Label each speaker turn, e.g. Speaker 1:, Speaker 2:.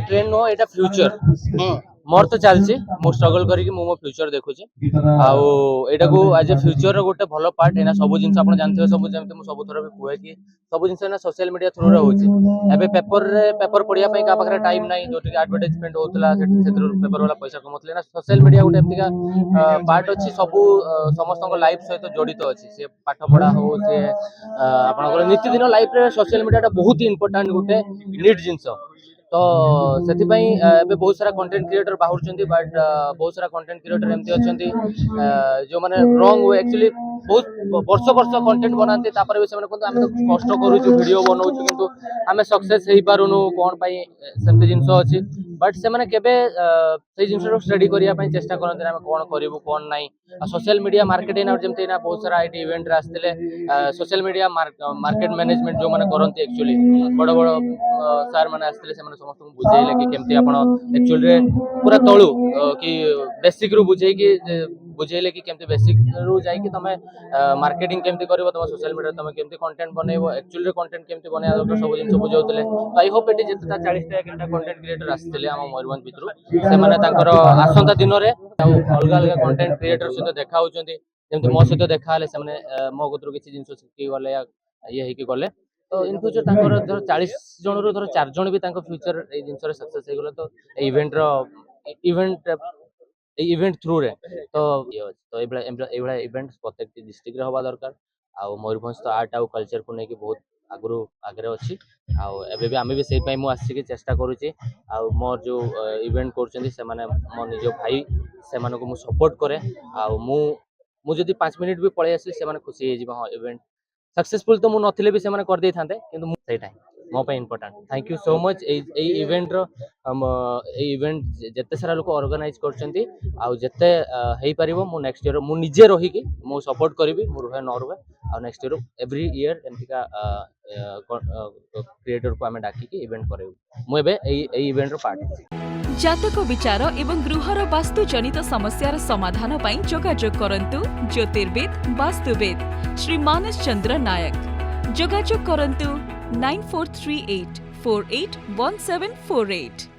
Speaker 1: Trend no एटा future मोर तो चलची मो struggle करी मो मो फ्यूचर देखुची आउ एटा को एज ए फ्यूचर रो गोटे भलो पार्ट एना सब जिंस आपण जानथिबे सब जेमते मो सब थोर भी कुए कि सब जिंस ना सोशल मीडिया थ्रू रे होची एबे पेपर पढिया पई का पाखरे टाइम नाही जो एडवर्टाइजमेंट होतला सेत्र पेपर वाला पैसा कमतले ना सोशल मीडिया गोटे एमतिका पार्ट अछि सब समस्त को लाइफ सहित जड़ित अछि से पाठ पढ़ा हो से आपनकर नित्य दिन लाइफ रे सोशल मीडिया टा बहुत इंपोर्टेंट गोटे नीड जिंस तो से बहुत सारा कंटेंट क्रिएटर बाहर बट बहुत सारा कंटेंट क्रिएटर एमती अच्छा जो मैंने रंग वे एक्चुअली बहुत वर्ष वर्ष कंटेंट बनाते भी से आम तो कष्ट करूँ वीडियो बनाऊँ किंतु आम सक्सेस हो पारुनु कौन सेमती जिनस अच्छी बट से मैंने केबे से जिनस स्टडी करने चेष्टा करते आम कौन करूँ कौन ना सोशल मीडिया मार्केटिंग जमती ना बहुत सारा ये इवेंट आसते सोशल मीडिया मार्केट मैनेजमेंट जो मैंने करते एक्चुअली बड़ बड़ सार मैंने आसते समस्त बुझेले कि केमती आपण एक्चुअली पूरा तळु कि बेसिक रू बुझेले कि केमती बेसिक रू जाई कि तमे मार्केटिंग केमती करबो तमे सोशल मीडिया तमे केमती कंटेंट बनैबो एक्चुअली कंटेंट केमती बनै दरकार सब जिंस बुझौतले तो आई होप एटी जेता 40 टा एकटा कंटेंट क्रिएटर आस्थिले हम मयूरभंज भितरु से माने तांकर आसंता दिन रे अलग अलग कंटेंट क्रिएटर सहित देखा होचंती जेमती मो सहित देखा हले से माने मो गोत्रु किछि जिंस सिखि गले ये हेकि गले तो इन फ्यूचर तांकर धर 40 जन रो धर 4 जन भी तांकर फ्यूचर ए जिंस रे सक्सेस हे गले तो इवेंट थ्रू रे तो एबला इवेंट प्रत्येक डिस्ट्रिक्ट रे होबा दरकार आ मयूरभंज तो आर्ट आ कल्चर को लेके बहुत आगु आगे अच्छी आबे भी आमे भी से मु आसी चेष्टा करूची आ मोर जो इवेंट करछन्ती से माने मो निज भाई से माने को मु सपोर्ट करे आ मु जदी 5 मिनिट भी पळे आसी से माने खुशी हे जिबा हां इवेंट सक्सेसफुल तो मु नथिले भी से माने कर दे थांते किंतु मु सेटा मो पे important thank you so much a event रो इवेंट जते सारा लोक ऑर्गेनाइज करछन्ती आ जते हेई परिबो मु नेक्स्ट ईयर मु निजे रही कि मु सपोर्ट करबी मु रहे न रहे आ नेक्स्ट ईयर एवरी ईयर एमतिका क्रिएटर को हमें डाकी कि इवेंट करेबो मु एबे ए इवेंट रो पार्ट
Speaker 2: जातक विचार एवं गृहर वास्तु जनित समस्यार समाधान पाई जोगाजोग करंतु ज्योतिर्विद वास्तुविद श्री मानस चंद्र नायक जोगाजोग करंतु 9438 481748।